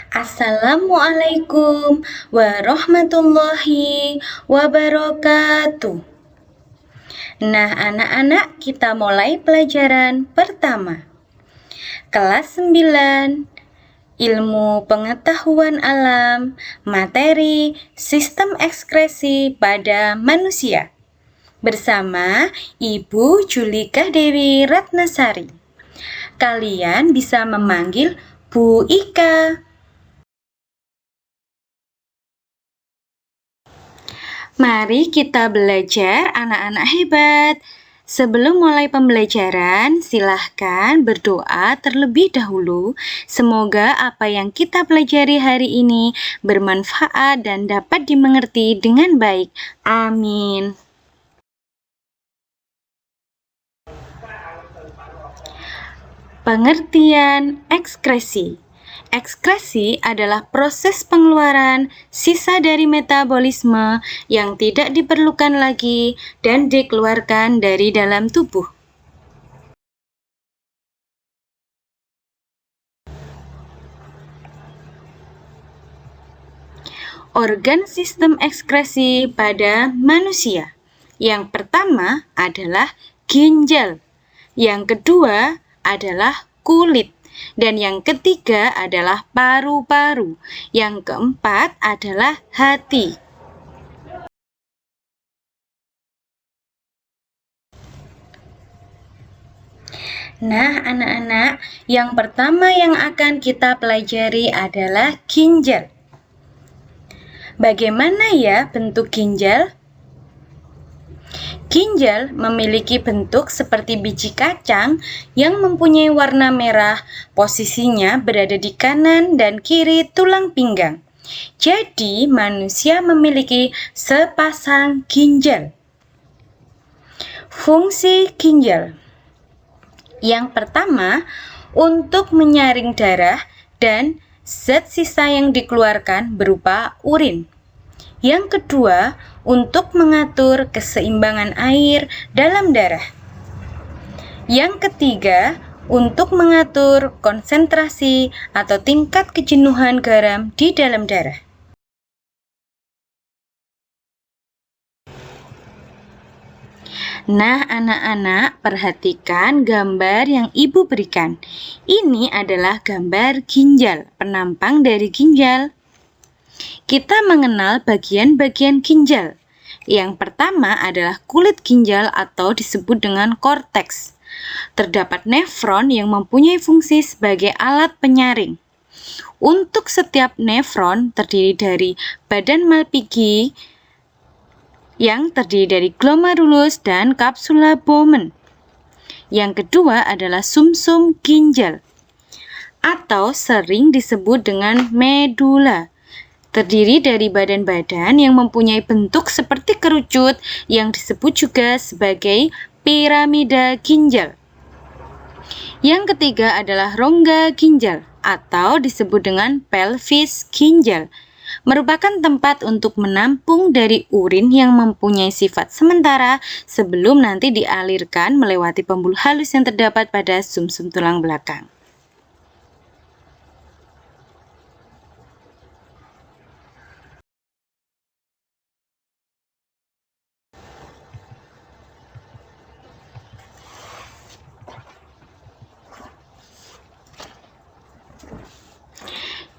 Assalamualaikum warahmatullahi wabarakatuh. Nah, anak-anak, kita mulai pelajaran pertama. Kelas 9, Ilmu Pengetahuan Alam, materi Sistem Ekskresi pada Manusia. Bersama Ibu Julika Dewi Ratnasari. Kalian bisa memanggil Bu Ika. Mari kita belajar, anak-anak hebat. Sebelum mulai pembelajaran, silahkan berdoa terlebih dahulu. Semoga apa yang kita pelajari hari ini bermanfaat dan dapat dimengerti dengan baik. Amin. Pengertian ekskresi. Ekskresi adalah proses pengeluaran sisa dari metabolisme yang tidak diperlukan lagi dan dikeluarkan dari dalam tubuh. Organ sistem ekskresi pada manusia. Yang pertama adalah ginjal. Yang kedua adalah kulit. Dan yang ketiga adalah paru-paru. Yang keempat adalah hati. Nah, anak-anak, yang pertama yang akan kita pelajari adalah ginjal. Bagaimana ya bentuk ginjal? Ginjal memiliki bentuk seperti biji kacang yang mempunyai warna merah. Posisinya berada di kanan dan kiri tulang pinggang. Jadi, manusia memiliki sepasang ginjal. Fungsi ginjal. Yang pertama, untuk menyaring darah dan zat sisa yang dikeluarkan berupa urin. Yang kedua, untuk mengatur keseimbangan air dalam darah. Yang ketiga, untuk mengatur konsentrasi atau tingkat kejenuhan garam di dalam darah. Nah, anak-anak, perhatikan gambar yang Ibu berikan. Ini adalah gambar ginjal, penampang dari ginjal. Kita mengenal bagian-bagian ginjal. Yang pertama adalah kulit ginjal atau disebut dengan korteks. Terdapat nefron yang mempunyai fungsi sebagai alat penyaring. Untuk setiap nefron terdiri dari badan Malpighi yang terdiri dari glomerulus dan kapsula Bowman. Yang kedua adalah sumsum ginjal atau sering disebut dengan medula. Terdiri dari badan-badan yang mempunyai bentuk seperti kerucut yang disebut juga sebagai piramida ginjal. Yang ketiga adalah rongga ginjal atau disebut dengan pelvis ginjal. Merupakan tempat untuk menampung dari urin yang mempunyai sifat sementara sebelum nanti dialirkan melewati pembuluh halus yang terdapat pada sumsum tulang belakang.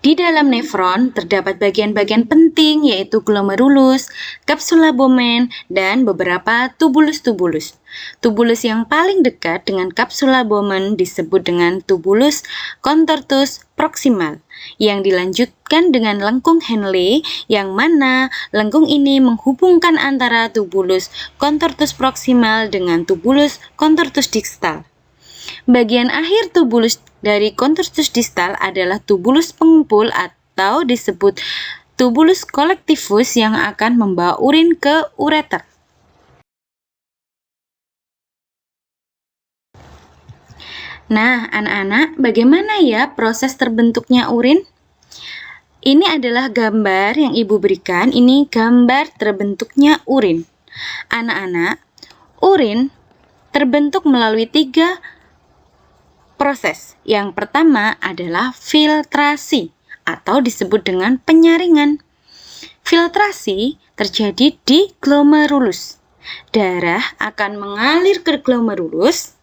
Di dalam nefron terdapat bagian-bagian penting yaitu glomerulus, kapsula Bowman, dan beberapa tubulus-tubulus. Tubulus yang paling dekat dengan kapsula Bowman disebut dengan tubulus contortus proximal, yang dilanjutkan dengan lengkung Henle, yang mana lengkung ini menghubungkan antara tubulus contortus proximal dengan tubulus contortus distal. Bagian akhir tubulus dari contortus distal adalah tubulus pengumpul atau disebut tubulus collectivus yang akan membawa urin ke ureter. Nah, anak-anak, bagaimana ya proses terbentuknya urin? Ini adalah gambar yang Ibu berikan. Ini gambar terbentuknya urin. Anak-anak, urin terbentuk melalui 3 proses. Yang pertama adalah filtrasi atau disebut dengan penyaringan. Filtrasi terjadi di glomerulus. Darah akan mengalir ke glomerulus.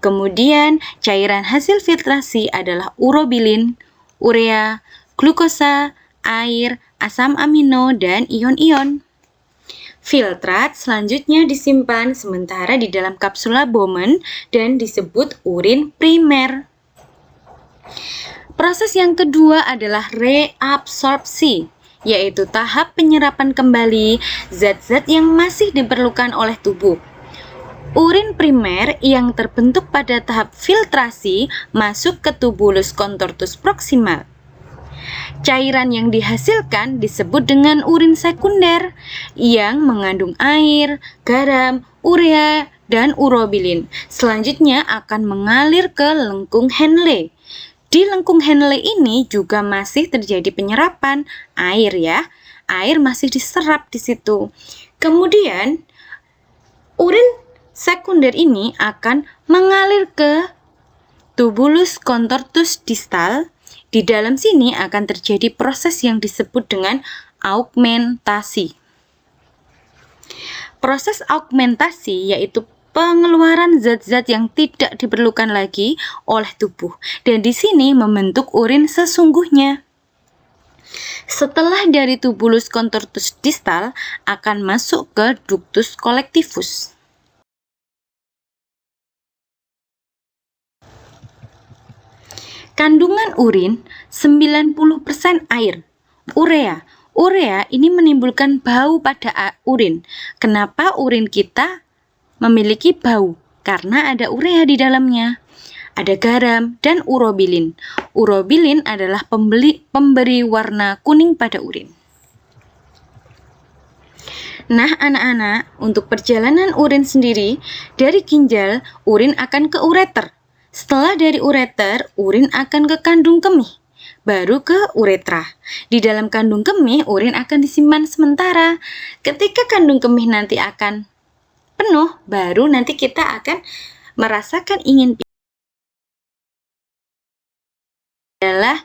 Kemudian, cairan hasil filtrasi adalah urobilin, urea, glukosa, air, asam amino, dan ion-ion. Filtrat selanjutnya disimpan sementara di dalam kapsula Bowman dan disebut urin primer. Proses yang kedua adalah reabsorpsi, yaitu tahap penyerapan kembali zat-zat yang masih diperlukan oleh tubuh. Urin primer yang terbentuk pada tahap filtrasi masuk ke tubulus contortus proximal. Cairan yang dihasilkan disebut dengan urin sekunder yang mengandung air, garam, urea, dan urobilin. Selanjutnya akan mengalir ke lengkung Henle. Di lengkung Henle ini juga masih terjadi penyerapan air ya. Air masih diserap di situ. Kemudian urin sekunder ini akan mengalir ke tubulus contortus distal. Di dalam sini akan terjadi proses yang disebut dengan augmentasi. Proses augmentasi yaitu pengeluaran zat-zat yang tidak diperlukan lagi oleh tubuh, dan di sini membentuk urin sesungguhnya. Setelah dari tubulus contortus distal akan masuk ke ductus collectivus. Kandungan urin 90% air. Urea ini menimbulkan bau pada urin. Kenapa urin kita memiliki bau? Karena ada urea di dalamnya. Ada garam dan urobilin. Urobilin adalah pemberi warna kuning pada urin. Nah, anak-anak, untuk perjalanan urin sendiri, dari ginjal, urin akan ke ureter. Setelah dari ureter, urin akan ke kandung kemih, baru ke uretra. Di dalam kandung kemih, urin akan disimpan sementara. Ketika kandung kemih nanti akan penuh, baru nanti kita akan merasakan ingin pisah. Adalah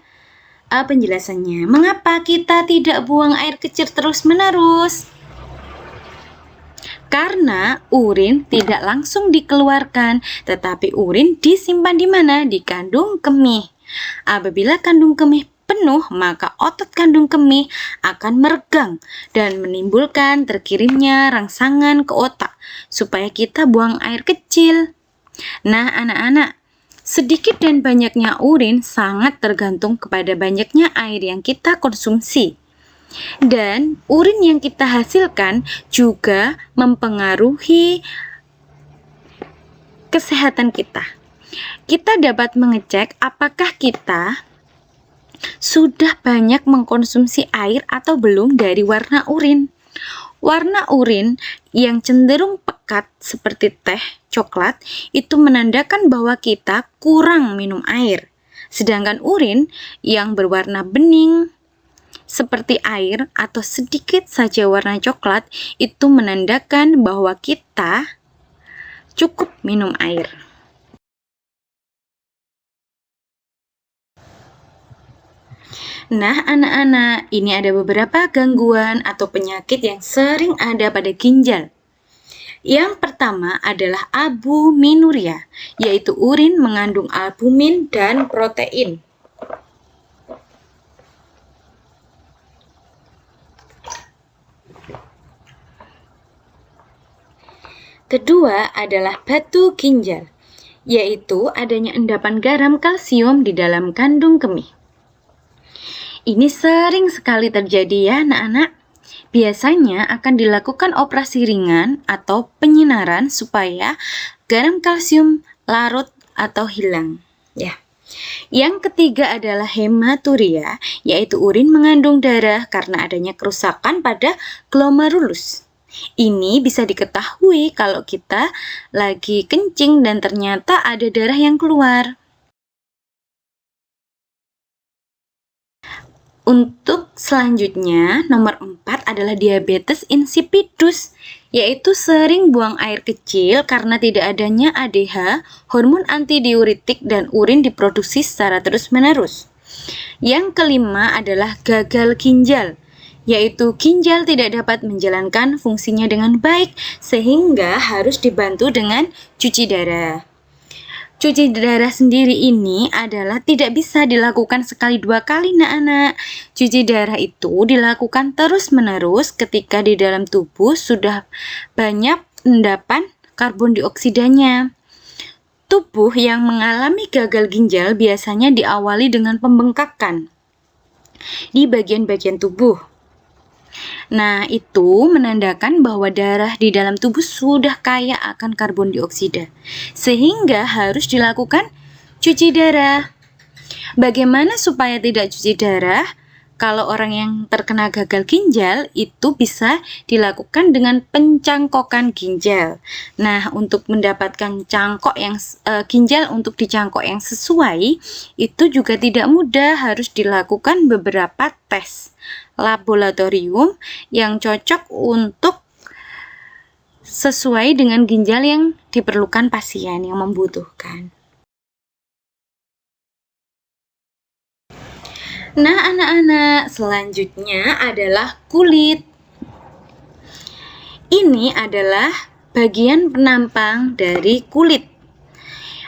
penjelasannya. Mengapa kita tidak buang air kecil terus-menerus? Karena urin tidak langsung dikeluarkan, tetapi urin disimpan di mana? Di kandung kemih. Apabila kandung kemih penuh, maka otot kandung kemih akan meregang dan menimbulkan terkirimnya rangsangan ke otak supaya kita buang air kecil. Nah, anak-anak, sedikit dan banyaknya urin sangat tergantung kepada banyaknya air yang kita konsumsi. Dan urin yang kita hasilkan juga mempengaruhi kesehatan kita. Kita dapat mengecek apakah kita sudah banyak mengkonsumsi air atau belum dari warna urin. Warna urin yang cenderung pekat seperti teh, coklat, itu menandakan bahwa kita kurang minum air. Sedangkan urin yang berwarna bening seperti air atau sedikit saja warna coklat itu menandakan bahwa kita cukup minum air. Nah, anak-anak, ini ada beberapa gangguan atau penyakit yang sering ada pada ginjal. Yang pertama adalah albuminuria, yaitu urin mengandung albumin dan protein. Kedua adalah batu ginjal, yaitu adanya endapan garam kalsium di dalam kandung kemih. Ini sering sekali terjadi ya anak-anak. Biasanya akan dilakukan operasi ringan atau penyinaran supaya garam kalsium larut atau hilang. Ya. Yang ketiga adalah hematuria, yaitu urin mengandung darah karena adanya kerusakan pada glomerulus. Ini bisa diketahui kalau kita lagi kencing dan ternyata ada darah yang keluar. Untuk selanjutnya, nomor 4 adalah diabetes insipidus, yaitu sering buang air kecil karena tidak adanya ADH, hormon antidiuretik, dan urin diproduksi secara terus-menerus. Yang kelima adalah gagal ginjal, yaitu ginjal tidak dapat menjalankan fungsinya dengan baik sehingga harus dibantu dengan cuci darah. Cuci darah sendiri ini adalah tidak bisa dilakukan sekali dua kali anak-anak. Cuci darah itu dilakukan terus-menerus ketika di dalam tubuh sudah banyak endapan karbon dioksidanya. Tubuh yang mengalami gagal ginjal biasanya diawali dengan pembengkakan di bagian-bagian tubuh. Nah, itu menandakan bahwa darah di dalam tubuh sudah kaya akan karbon dioksida, sehingga harus dilakukan cuci darah. Bagaimana supaya tidak cuci darah? Kalau orang yang terkena gagal ginjal itu bisa dilakukan dengan pencangkokan ginjal. Nah, untuk mendapatkan ginjal untuk dicangkok yang sesuai itu juga tidak mudah, harus dilakukan beberapa tes laboratorium yang cocok untuk sesuai dengan ginjal yang diperlukan pasien yang membutuhkan. Nah, anak-anak, selanjutnya adalah kulit. Ini adalah bagian penampang dari kulit.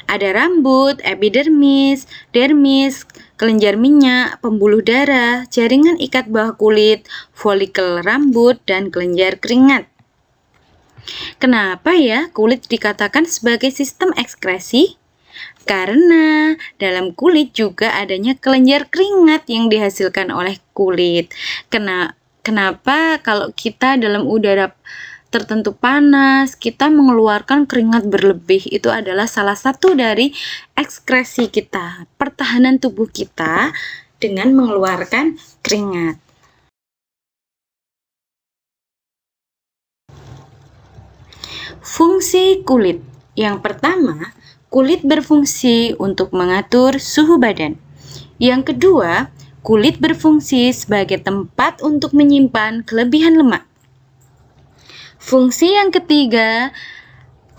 Ada rambut, epidermis, dermis, kelenjar minyak, pembuluh darah, jaringan ikat bawah kulit, folikel rambut, dan kelenjar keringat. Kenapa ya kulit dikatakan sebagai sistem ekskresi? Karena dalam kulit juga adanya kelenjar keringat yang dihasilkan oleh kulit. Kenapa kalau kita dalam udara tertentu panas, kita mengeluarkan keringat berlebih? Itu adalah salah satu dari ekskresi kita, pertahanan tubuh kita dengan mengeluarkan keringat. Fungsi kulit. Yang pertama, kulit berfungsi untuk mengatur suhu badan. Yang kedua, kulit berfungsi sebagai tempat untuk menyimpan kelebihan lemak. Fungsi yang ketiga,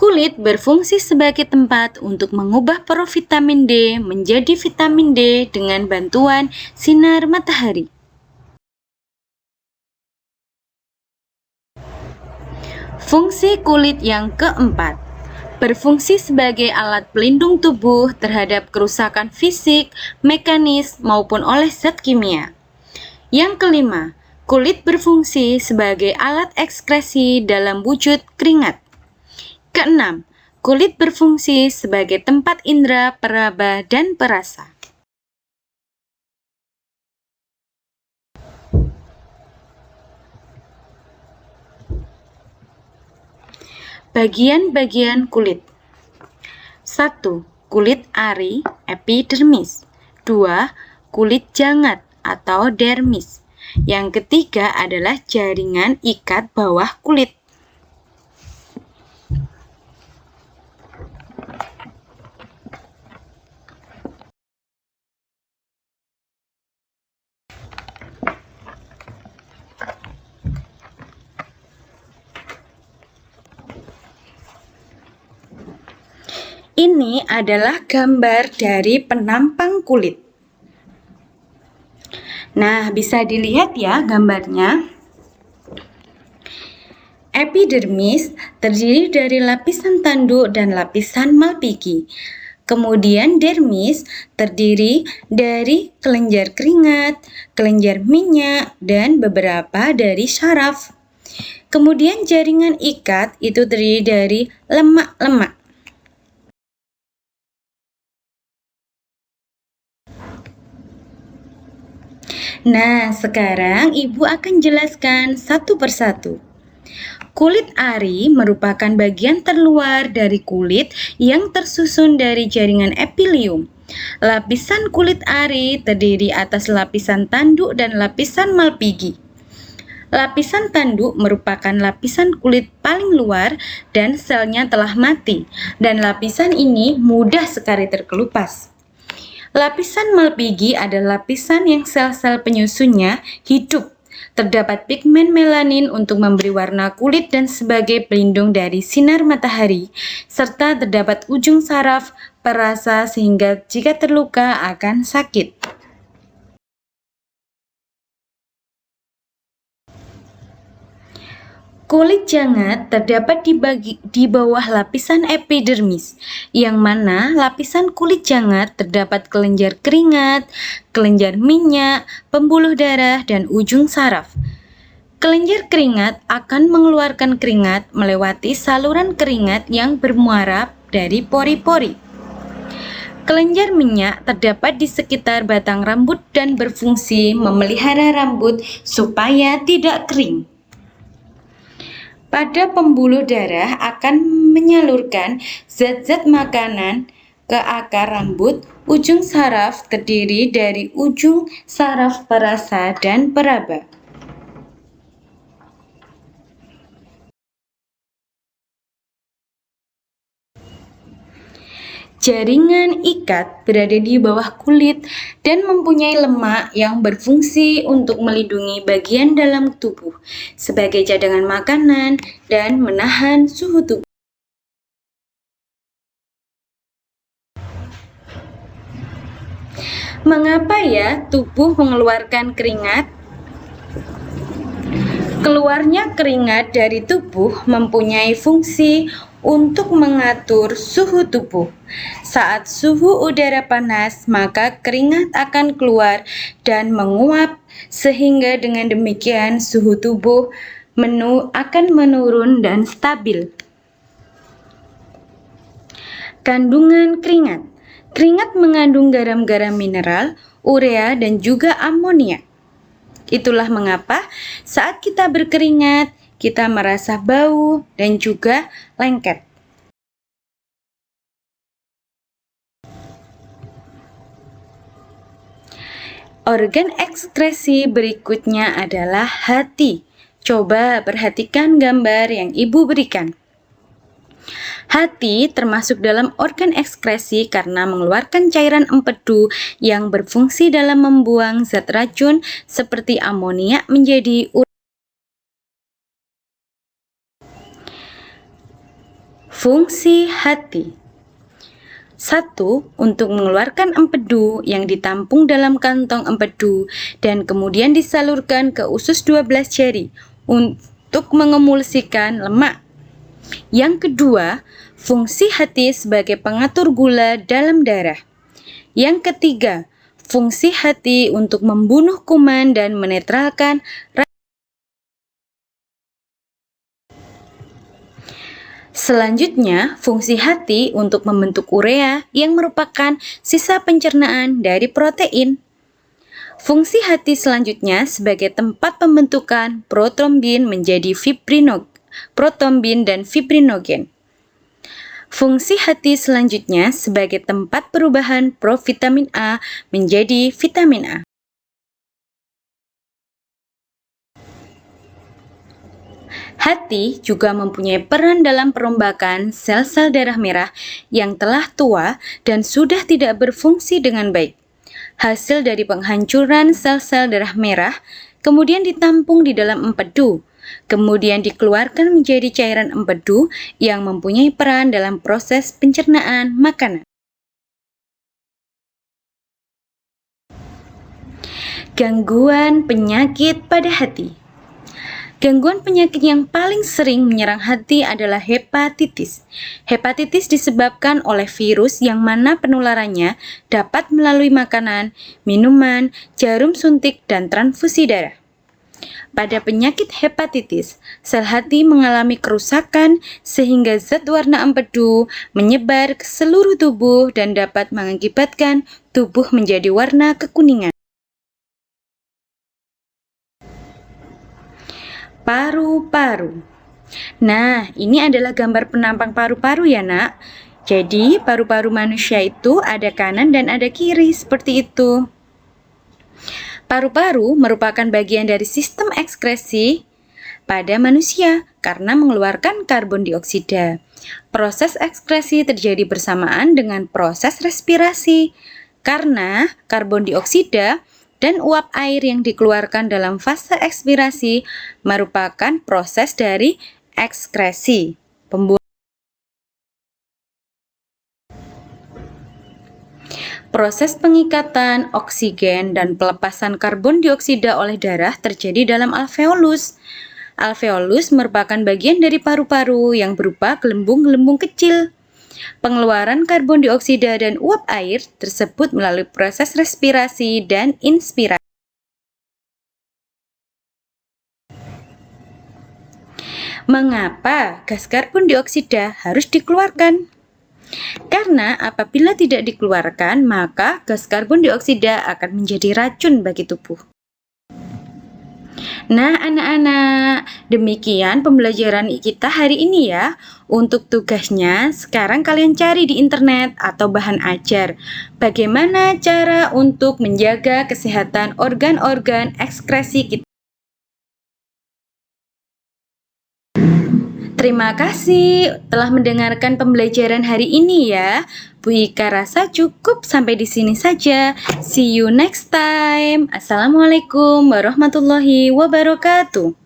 kulit berfungsi sebagai tempat untuk mengubah provitamin D menjadi vitamin D dengan bantuan sinar matahari. Fungsi kulit yang keempat, berfungsi sebagai alat pelindung tubuh terhadap kerusakan fisik, mekanis, maupun oleh zat kimia. Yang kelima, kulit berfungsi sebagai alat ekskresi dalam wujud keringat. Keenam, kulit berfungsi sebagai tempat indera peraba dan perasa. Bagian-bagian kulit. 1. Kulit ari, epidermis. 2. Kulit jangat atau dermis. Yang ketiga adalah jaringan ikat bawah kulit. Ini adalah gambar dari penampang kulit. Nah, bisa dilihat ya gambarnya. Epidermis terdiri dari lapisan tanduk dan lapisan malpighi. Kemudian dermis terdiri dari kelenjar keringat, kelenjar minyak, dan beberapa dari saraf. Kemudian jaringan ikat itu terdiri dari lemak-lemak. Nah, sekarang Ibu akan jelaskan satu persatu. Kulit ari merupakan bagian terluar dari kulit yang tersusun dari jaringan epilium. Lapisan kulit ari terdiri atas lapisan tanduk dan lapisan malpighi. Lapisan tanduk merupakan lapisan kulit paling luar dan selnya telah mati, dan lapisan ini mudah sekali terkelupas. Lapisan malpighi adalah lapisan yang sel-sel penyusunnya hidup. Terdapat pigmen melanin untuk memberi warna kulit dan sebagai pelindung dari sinar matahari, serta terdapat ujung saraf perasa sehingga jika terluka akan sakit. Kulit jangat terdapat di bawah lapisan epidermis, yang mana lapisan kulit jangat terdapat kelenjar keringat, kelenjar minyak, pembuluh darah, dan ujung saraf. Kelenjar keringat akan mengeluarkan keringat melewati saluran keringat yang bermuara dari pori-pori. Kelenjar minyak terdapat di sekitar batang rambut dan berfungsi memelihara rambut supaya tidak kering. Pada pembuluh darah akan menyalurkan zat-zat makanan ke akar rambut. Ujung saraf terdiri dari ujung saraf perasa dan peraba. Jaringan ikat berada di bawah kulit dan mempunyai lemak yang berfungsi untuk melindungi bagian dalam tubuh sebagai cadangan makanan dan menahan suhu tubuh. Mengapa ya tubuh mengeluarkan keringat? Keluarnya keringat dari tubuh mempunyai fungsi untuk mengatur suhu tubuh. Saat suhu udara panas, maka keringat akan keluar dan menguap, sehingga dengan demikian suhu tubuh akan menurun dan stabil. Kandungan keringat. Keringat mengandung garam-garam mineral, urea, dan juga amonia. Itulah mengapa saat kita berkeringat, kita merasa bau dan juga lengket. Organ ekskresi berikutnya adalah hati. Coba perhatikan gambar yang Ibu berikan. Hati termasuk dalam organ ekskresi karena mengeluarkan cairan empedu yang berfungsi dalam membuang zat racun seperti amonia menjadi urea. Fungsi hati. 1. Untuk mengeluarkan empedu yang ditampung dalam kantong empedu dan kemudian disalurkan ke usus 12 jari untuk mengemulsikan lemak. Yang kedua, fungsi hati sebagai pengatur gula dalam darah. Yang ketiga, fungsi hati untuk membunuh kuman dan menetralkan Selanjutnya, fungsi hati untuk membentuk urea yang merupakan sisa pencernaan dari protein. Fungsi hati selanjutnya sebagai tempat pembentukan protrombin menjadi protrombin dan fibrinogen. Fungsi hati selanjutnya sebagai tempat perubahan provitamin A menjadi vitamin A. Hati juga mempunyai peran dalam perombakan sel-sel darah merah yang telah tua dan sudah tidak berfungsi dengan baik. Hasil dari penghancuran sel-sel darah merah kemudian ditampung di dalam empedu, kemudian dikeluarkan menjadi cairan empedu yang mempunyai peran dalam proses pencernaan makanan. Gangguan penyakit pada hati. Gangguan penyakit yang paling sering menyerang hati adalah hepatitis. Hepatitis disebabkan oleh virus yang mana penularannya dapat melalui makanan, minuman, jarum suntik, dan transfusi darah. Pada penyakit hepatitis, sel hati mengalami kerusakan sehingga zat warna empedu menyebar ke seluruh tubuh dan dapat mengakibatkan tubuh menjadi warna kekuningan. Paru-paru. Nah, ini adalah gambar penampang paru-paru ya, Nak. Jadi, paru-paru manusia itu ada kanan dan ada kiri, seperti itu. Paru-paru merupakan bagian dari sistem ekskresi pada manusia karena mengeluarkan karbon dioksida. Proses ekskresi terjadi bersamaan dengan proses respirasi karena karbon dioksida dan uap air yang dikeluarkan dalam fase ekspirasi merupakan proses dari ekskresi. Proses pengikatan oksigen dan pelepasan karbon dioksida oleh darah terjadi dalam alveolus. Alveolus merupakan bagian dari paru-paru yang berupa gelembung-gelembung kecil. Pengeluaran karbon dioksida dan uap air tersebut melalui proses respirasi dan inspirasi. Mengapa gas karbon dioksida harus dikeluarkan? Karena apabila tidak dikeluarkan, maka gas karbon dioksida akan menjadi racun bagi tubuh. Nah, anak-anak, demikian pembelajaran kita hari ini ya. Untuk tugasnya, sekarang kalian cari di internet atau bahan ajar. Bagaimana cara untuk menjaga kesehatan organ-organ ekskresi kita. Terima kasih telah mendengarkan pembelajaran hari ini ya. Bu Ika rasa cukup sampai di sini saja. See you next time. Assalamualaikum warahmatullahi wabarakatuh.